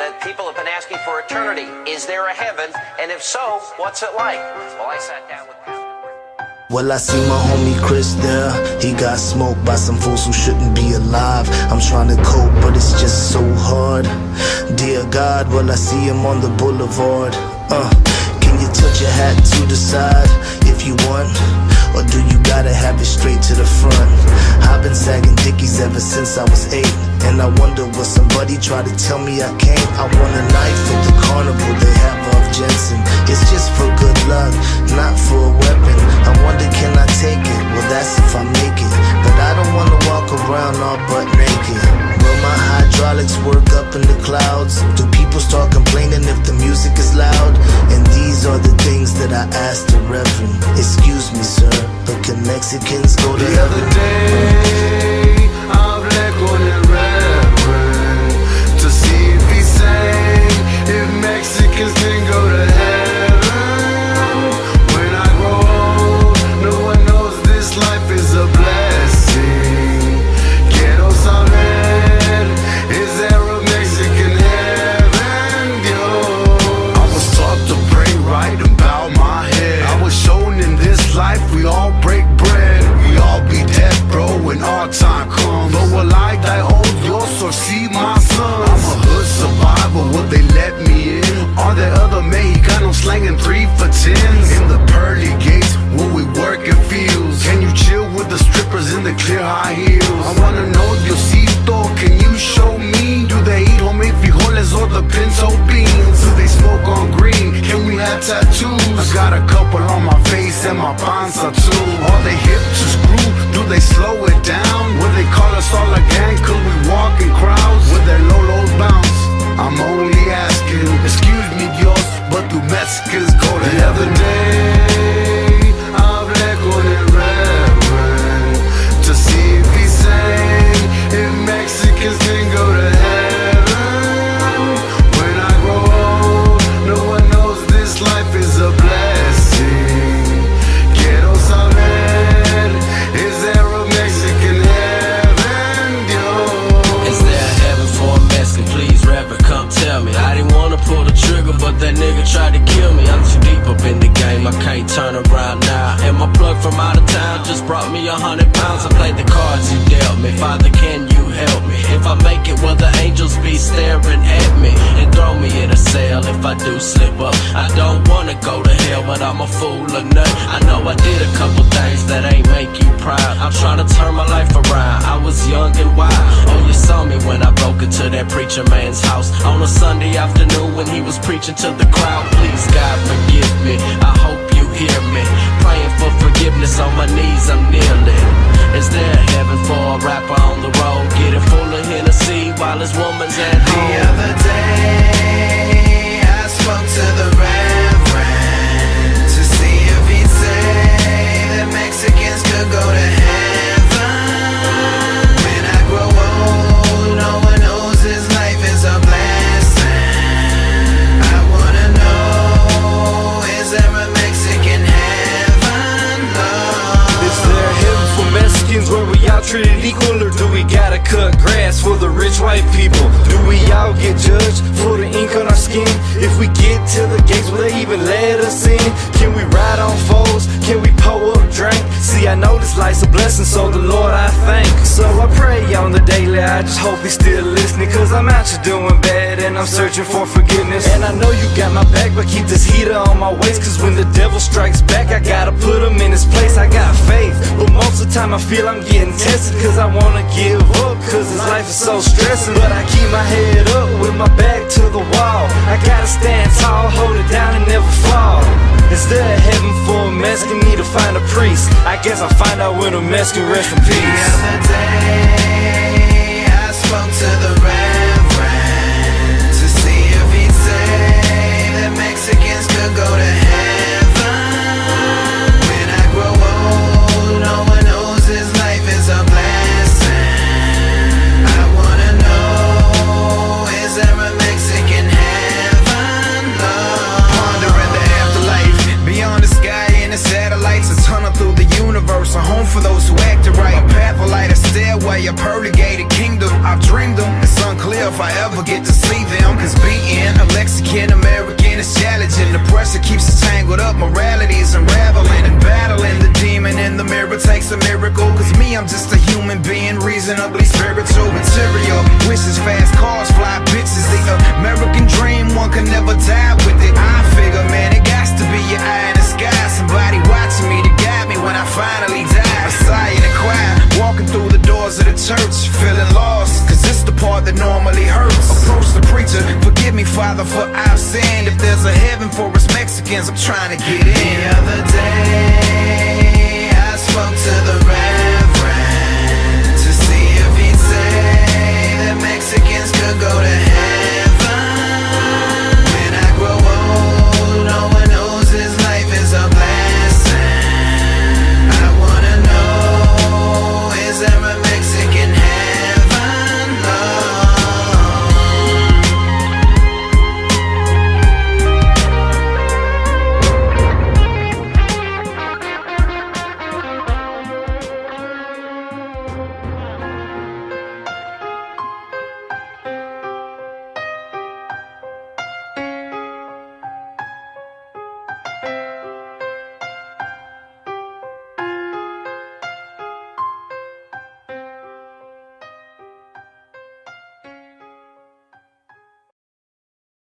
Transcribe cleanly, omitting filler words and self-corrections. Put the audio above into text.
that people have been asking for eternity. Is there a heaven? And if so, what's it like? Well, I sat down with them. Well, I see my homie Chris there. He got smoked by some fools who shouldn't be alive. I'm trying to cope, but it's just so hard. Dear God, well, I see him on the boulevard. Can you tilt your hat to the side if you want? Or do you gotta have it straight to the front? I've been sagging dickies ever since I was 8, and I wonder will somebody try to tell me I can't? I want a knife at the carnival they have off Jensen. It's just for good luck, not for a weapon. I wonder can I take it? Well, that's if I make it. But I don't wanna walk around all butt naked. Will my hydraulics work up in the clouds? Do people start complaining if the music is loud? And these are the things that I asked the Reverend. Excuse me, sir, but can Mexicans go to the heaven? Other day, I hablé con el Reverend to see if he's saying if Mexicans can go to heaven. When I grow old, no one knows this life is a blessing. Quiero saber, is there a Mexican heaven, Dios? I was taught to pray right and bow my head. I was shown in this life we all break bread. We all be dead, bro, when our time comes. But will I die old, Dios, or see my sons? I'm a hood survivor, will they let me in? Are there other Mexicanos slanging 3 for 10s? In the pearly gates, will we work in fields? Can you chill with the strippers in the clear high heels? I wanna know, Diosito, can you show me? Do they eat homemade frijoles or the pinto beans? Do they smoke on green? Can we have tattoos? I got a couple on my face and my panza too. Are they hip to screw? Do they slow it down? Will they call us all a gang? Could we walk in crowds? Will their lolos bounce? I'm only asking, excuse me, Dios, but do Mexicans go to heaven? The other day, I hablé con el Reverend to see if he's saying if Mexicans can go to heaven. When I grow old, no one knows this life is a blessing. Quiero saber, is there a Mexican heaven, Dios? Is there a heaven for a Mexican? Please, Reverend, come tell me. I didn't wanna pull the trigger, but that nigga tried to kill me. I'm too deep up in the game, I can't turn around now. And my plug from out of town just brought me 100 pounds. I played the cards you dealt me. Father, can you help me? If I make it, will the angels be staring at me and throw me in a cell if I do slip up? I don't wanna go to hell, but I'm a fool or nut. I know I did a couple things that ain't make you proud. I'm trying to turn my life around. I was young and wild. Oh, you saw me when I broke into that preacher man's house on a Sunday afternoon when he was preaching to the crowd. Please, God, forgive me. I hope you hear me. Praying for forgiveness on my knees, I'm kneeling. Is there a heaven for a rapper on the road, getting full of Hennessy while his woman's at home? The other day, I spoke to the Reverend to see if he'd say that Mexicans could go to heaven. When I grow old, no one knows his life is a blessing. I wanna know, is there a Mexican heaven, Lord? Is there a heaven for Mexicans where we all treated equal? Or do we gotta cut grass for the rich white people? Do we all get judged for the ink on our skin? If we get to the gates, will they even let us in? Can we ride on foes? Can we pour up drink? See, I know this life's a blessing, so the Lord I thank. So I pray on the daily, I just hope he's still listening, cause I'm out here doing bad and I'm searching for forgiveness. And I know you got my back, but keep this heater on my waist, cause when the devil strikes back, I gotta put him in his place. I got faith, but most of the time I feel I'm getting tested, cause I wanna give up, cause this life is so stressing. But I keep my head up with my back to the wall. I gotta stand tall, hold it down and never fall. Is there a heaven for a Mexican? Need to find a priest. I guess I'll find out when a Mexican rest in peace. The other day, I spoke to the Reverend to see if he'd say that Mexicans could go to heaven. When I grow old, no one knows his life is a blessing. I wanna know, is there a Mexican heaven, Lord? Pondering the afterlife, beyond the sky and the satellites, a tunnel through the universe, a home for those who acted right, a path of light, a stairway, a purgated kingdom. I've dreamed them, the sun unclear if I ever get to see them. Cause being a Mexican American is challenging. The pressure keeps us tangled up, morality's unraveling. And battling the demon in the mirror takes a miracle. Cause me, I'm just a human being, reasonably spiritual. Material wishes, fast cars, fly bitches. The American dream, one can never die with it. I figure, man, it got to be your eye in the sky. Somebody watching me to guide me when I finally die. Messiah in the choir, walking through the doors of the church, feeling lost, cause it's the part that normally hurts. Approach the preacher, forgive me, Father, for I've sinned. If there's a heaven for us Mexicans, I'm trying to get in. The other day, I spoke to the rabbi.